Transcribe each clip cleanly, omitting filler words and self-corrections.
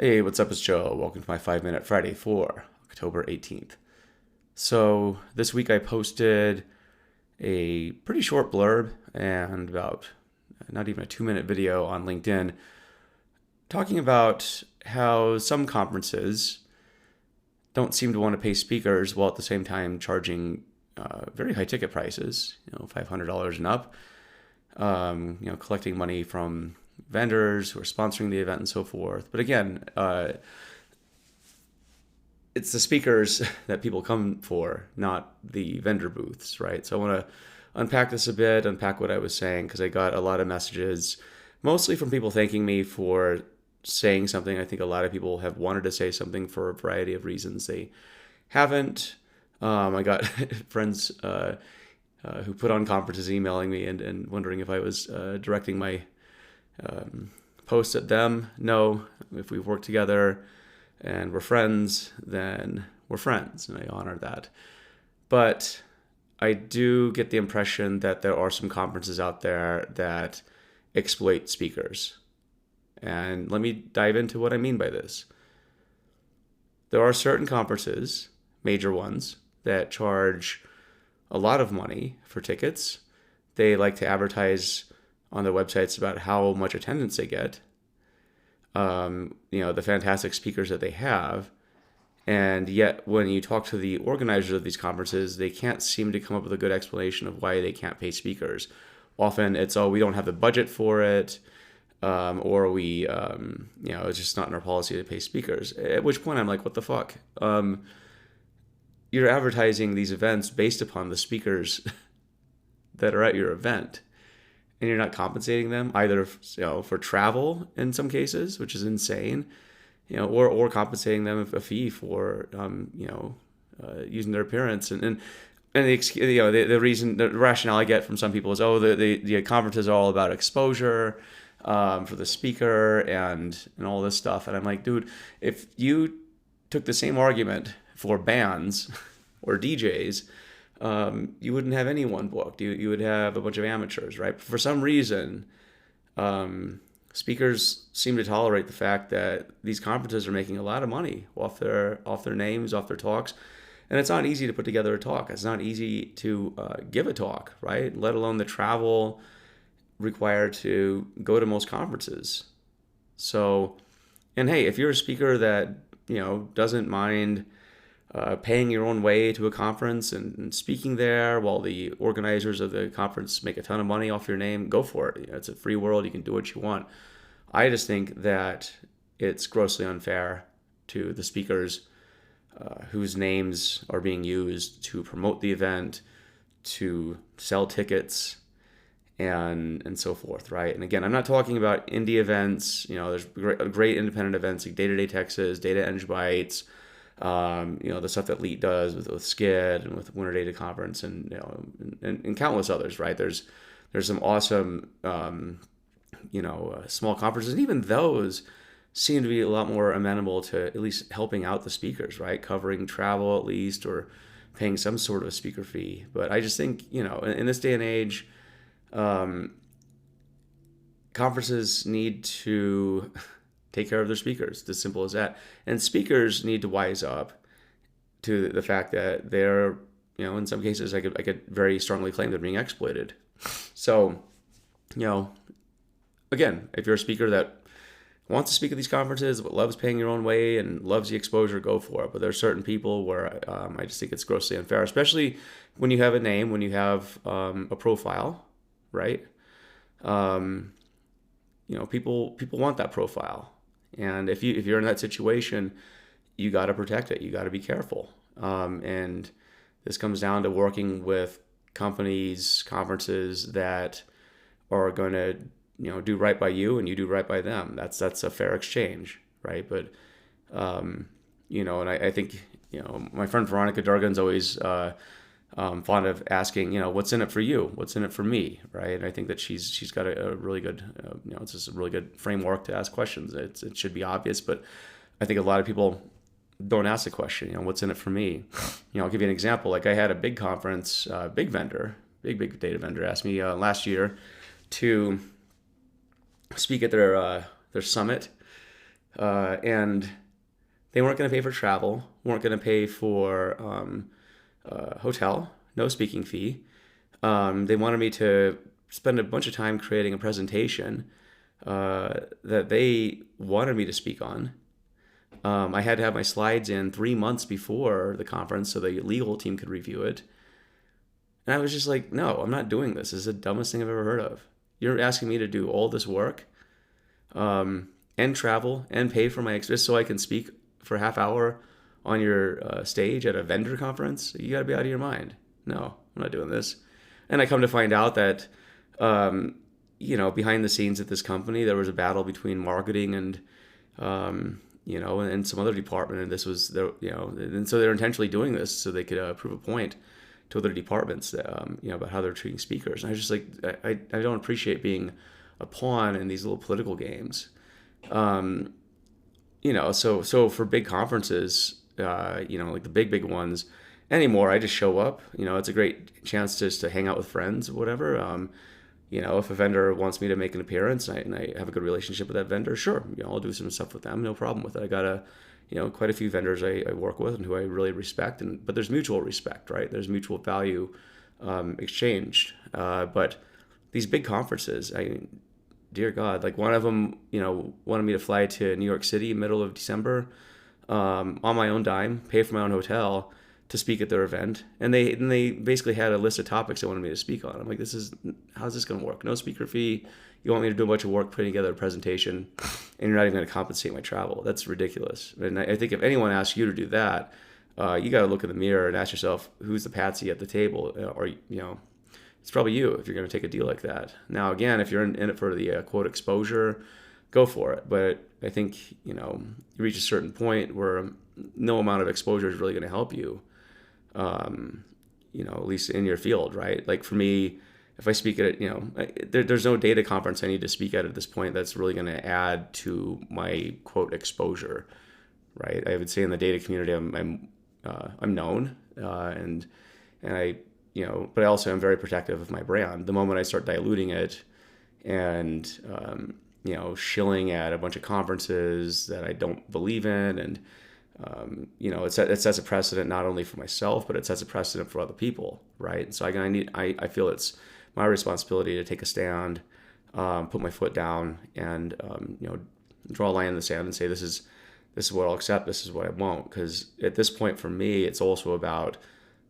Hey, what's up? It's Joe. Welcome to my 5 Minute Friday for October 18th. So, this week I posted a pretty short blurb and about not even a 2 minute video on LinkedIn talking about how some conferences don't seem to want to pay speakers while at the same time charging very high ticket prices, $500 and up, collecting money from vendors who are sponsoring the event and so forth. But again, it's the speakers that people come for, not the vendor booths, right? So I want to unpack this a bit, unpack what I was saying, because I got a lot of messages, mostly from people thanking me for saying something. I think a lot of people have wanted to say something for a variety of reasons. They haven't. I got friends who put on conferences emailing me and wondering if I was directing my posts at them. No, if we've worked together and we're friends, then we're friends, and I honor that. But I do get the impression that there are some conferences out there that exploit speakers. And let me dive into what I mean by this. There are certain conferences, major ones, that charge a lot of money for tickets. They like to advertise on their websites about how much attendance they get, the fantastic speakers that they have. And yet, when you talk to the organizers of these conferences, they can't seem to come up with a good explanation of why they can't pay speakers. Often it's, oh, we don't have the budget for it, or it's just not in our policy to pay speakers. At which point I'm like, what the fuck? You're advertising these events based upon the speakers that are at your event, and you're not compensating them either, for travel in some cases, which is insane, or compensating them a fee for, using their appearance and the reason, the rationale I get from some people is, oh, the conferences are all about exposure, for the speaker and all this stuff, and I'm like, dude, if you took the same argument for bands or DJs, you wouldn't have anyone booked. You would have a bunch of amateurs, right? For some reason, speakers seem to tolerate the fact that these conferences are making a lot of money off their names, off their talks, and it's not easy to put together a talk. It's not easy to give a talk, right? Let alone the travel required to go to most conferences. So, and hey, if you're a speaker that doesn't mind paying your own way to a conference and speaking there while the organizers of the conference make a ton of money off your name, go for it. It's a free world. You can do what you want. I just think that it's grossly unfair to the speakers whose names are being used to promote the event, to sell tickets, and so forth, right? And again, I'm not talking about indie events. There's great independent events like Day to Day Texas, Data Eng Bytes, the stuff that Leet does with Skid and with Winter Data Conference, and countless others, right? There's some awesome, small conferences, and even those seem to be a lot more amenable to at least helping out the speakers, right? Covering travel at least, or paying some sort of a speaker fee. But I just think, in this day and age, conferences need to take care of their speakers. It's as simple as that. And speakers need to wise up to the fact that they're, in some cases, I could very strongly claim they're being exploited. So, again, if you're a speaker that wants to speak at these conferences, but loves paying your own way and loves the exposure, go for it. But there are certain people where I just think it's grossly unfair, especially when you have a name, when you have a profile, right? People want that profile, and if you're in that situation, you got to protect it. You got to be careful, and this comes down to working with companies, conferences that are going to do right by you, and you do right by them. That's a fair exchange, right? But and I think my friend Veronica Durgan's always fond of asking, what's in it for you? What's in it for me, right? And I think that she's got a really good, it's just a really good framework to ask questions. It should be obvious, but I think a lot of people don't ask the question, what's in it for me? I'll give you an example. Like I had a big conference, big data vendor asked me last year to speak at their summit And they weren't going to pay for travel, weren't going to pay for hotel, no speaking fee. They wanted me to spend a bunch of time creating a presentation that they wanted me to speak on. I had to have my slides in 3 months before the conference so the legal team could review it. And I was just like, no, I'm not doing this. This is the dumbest thing I've ever heard of. You're asking me to do all this work and travel and pay for my just so I can speak for a half hour on your stage at a vendor conference. You got to be out of your mind. No, I'm not doing this. And I come to find out that, behind the scenes at this company, there was a battle between marketing and, and some other department. And this was, and so they're intentionally doing this so they could prove a point to other departments, about how they're treating speakers. And I was just like, I don't appreciate being a pawn in these little political games. So for big conferences, like the big ones anymore, I just show up. It's a great chance just to hang out with friends or whatever. If a vendor wants me to make an appearance and I have a good relationship with that vendor, sure, I'll do some stuff with them. No problem with it. I got quite a few vendors I work with and who I really respect, but there's mutual respect, right? There's mutual value exchanged. But these big conferences, dear God, like one of them, wanted me to fly to New York City middle of December on my own dime, pay for my own hotel to speak at their event. And they basically had a list of topics they wanted me to speak on. I'm like, how's this going to work? No speaker fee. You want me to do a bunch of work putting together a presentation and you're not even going to compensate my travel. That's ridiculous. And I think if anyone asks you to do that, you got to look in the mirror and ask yourself, who's the patsy at the table? Or, it's probably you if you're going to take a deal like that. Now, again, if you're in it for the quote exposure, go for it. But I think, you reach a certain point where no amount of exposure is really going to help you, at least in your field, right? Like for me, if I speak at it, there's no data conference I need to speak at this point that's really going to add to my quote exposure, right? I would say in the data community, I'm known, and I, but I also am very protective of my brand. The moment I start diluting it and, shilling at a bunch of conferences that I don't believe in, and, it sets a precedent not only for myself, but it sets a precedent for other people, right? So I feel it's my responsibility to take a stand, put my foot down, and, draw a line in the sand and say, this is what I'll accept, this is what I won't. Because at this point, for me, it's also about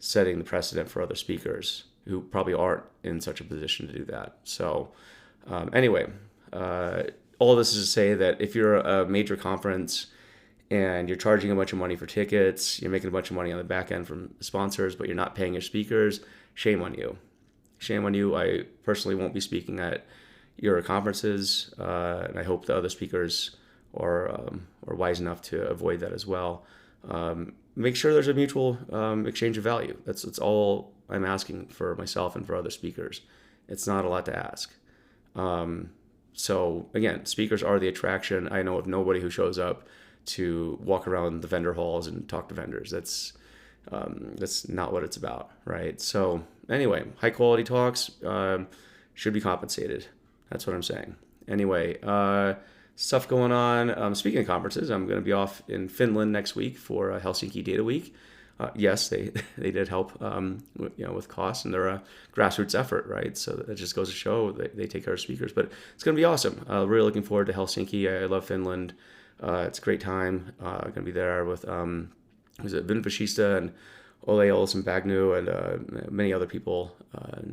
setting the precedent for other speakers who probably aren't in such a position to do that. So anyway, all this is to say that if you're a major conference and you're charging a bunch of money for tickets, you're making a bunch of money on the back end from sponsors, but you're not paying your speakers, shame on you. Shame on you. I personally won't be speaking at your conferences, and I hope the other speakers are wise enough to avoid that as well. Make sure there's a mutual exchange of value. That's all I'm asking for myself and for other speakers. It's not a lot to ask. So again, speakers are the attraction. I know of nobody who shows up to walk around the vendor halls and talk to vendors. That's not what it's about, right? So anyway, high quality talks should be compensated. That's what I'm saying. Anyway, stuff going on. Speaking of conferences, I'm going to be off in Finland next week for Helsinki Data Week. Yes, they did help with costs, and they're a grassroots effort, right? So that just goes to show that they take care of speakers. But it's going to be awesome. Really looking forward to Helsinki. I love Finland. It's a great time. Going to be there with Vin Fascista and Ole Olsen-Bagnu and many other people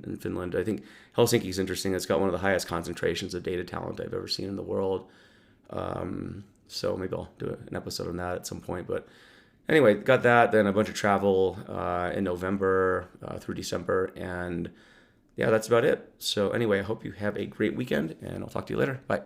in Finland. I think Helsinki is interesting. It's got one of the highest concentrations of data talent I've ever seen in the world. So maybe I'll do an episode on that at some point. But anyway, got that. Then a bunch of travel in November through December. And yeah, that's about it. So anyway, I hope you have a great weekend, and I'll talk to you later. Bye.